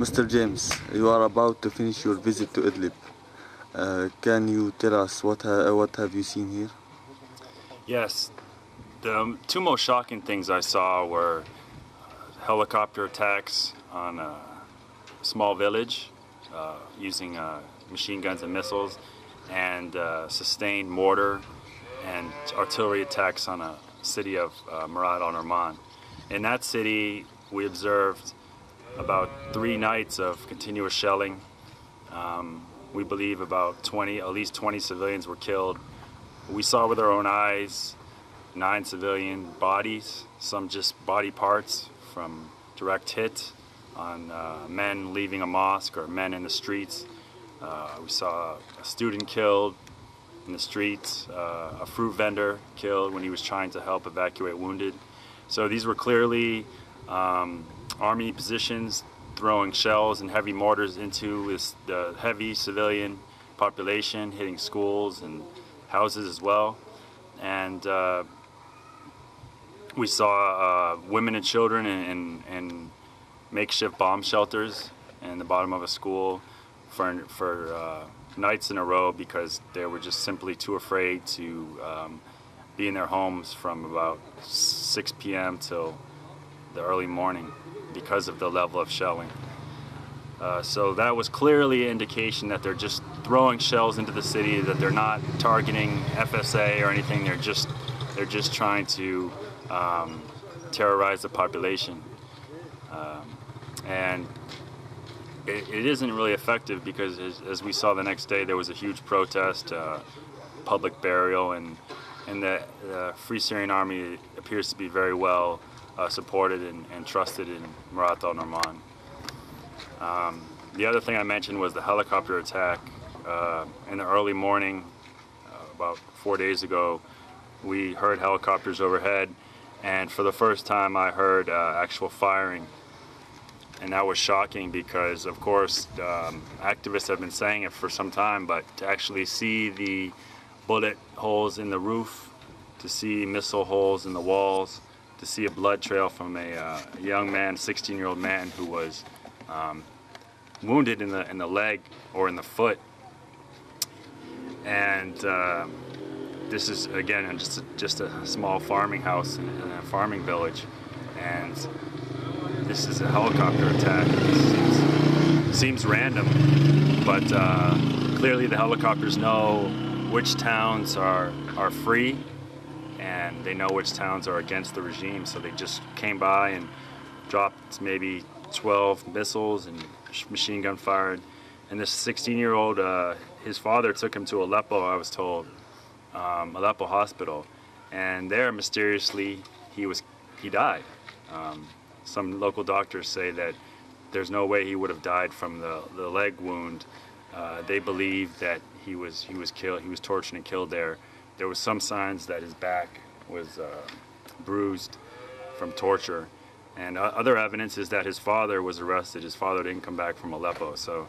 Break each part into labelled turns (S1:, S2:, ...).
S1: Mr. James, you are about to finish your visit to Idlib. Can you tell us what have you seen here?
S2: Yes, the two most shocking things I saw were helicopter attacks on a small village using machine guns and missiles, and sustained mortar and artillery attacks on a city of Murad al-Numan. In that city, we observed about 3 nights of continuous shelling. We believe at least 20 civilians were killed. We saw with our own eyes 9 civilian bodies, some just body parts from direct hit on men leaving a mosque or men in the streets. We saw a student killed in the streets, a fruit vendor killed when he was trying to help evacuate wounded. So these were clearly Army positions throwing shells and heavy mortars into the heavy civilian population, hitting schools and houses as well. And we saw women and children in makeshift bomb shelters in the bottom of a school for nights in a row because they were just simply too afraid to be in their homes from about 6 p.m. till the early morning because of the level of shelling. So that was clearly an indication that they're just throwing shells into the city, that they're not targeting FSA or anything. They're just trying to terrorize the population. And it isn't really effective because, as we saw the next day, there was a huge protest, public burial, and the Free Syrian Army appears to be very well supported and trusted in Murad al-Numan. The other thing I mentioned was the helicopter attack. In the early morning, about 4 days ago, we heard helicopters overhead, and for the first time I heard actual firing. And that was shocking because, of course, activists have been saying it for some time, but to actually see the bullet holes in the roof, to see missile holes in the walls, to see a blood trail from a young man, 16-year-old man who was wounded in the leg or in the foot. And this is, again, just a small farming house in a farming village. And this is a helicopter attack. It seems random, but clearly the helicopters know which towns are free, and they know which towns are against the regime, so they just came by and dropped maybe 12 missiles and machine gun fired. And this 16-year-old, his father took him to Aleppo, I was told, Aleppo hospital, and there mysteriously he died. Some local doctors say that there's no way he would have died from the leg wound. They believe that he was killed. He was tortured and killed there. There was some signs that his back was bruised from torture, and other evidence is that his father was arrested. His father didn't come back from Aleppo. So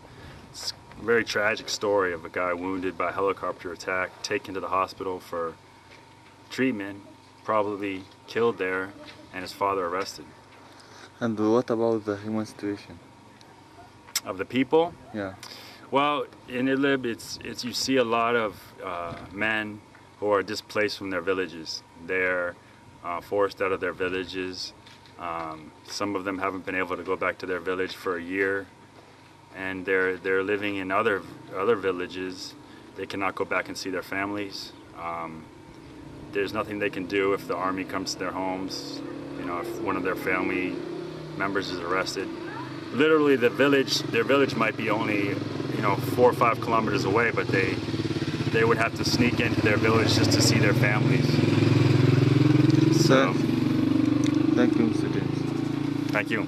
S2: it's a very tragic story of a guy wounded by a helicopter attack, taken to the hospital for treatment, probably killed there, and his father arrested.
S1: And what about the human situation?
S2: Of the people?
S1: Yeah.
S2: Well, in Idlib, it's you see a lot of men who are displaced from their villages. They're forced out of their villages. Some of them haven't been able to go back to their village for a year, and they're living in other villages. They cannot go back and see their families. There's nothing they can do if the army comes to their homes. You know, if one of their family members is arrested. Literally, their village might be only 4 or 5 kilometers away, but they would have to sneak into their village just to see their families. So,
S1: thank you, Mr. James.
S2: Thank you.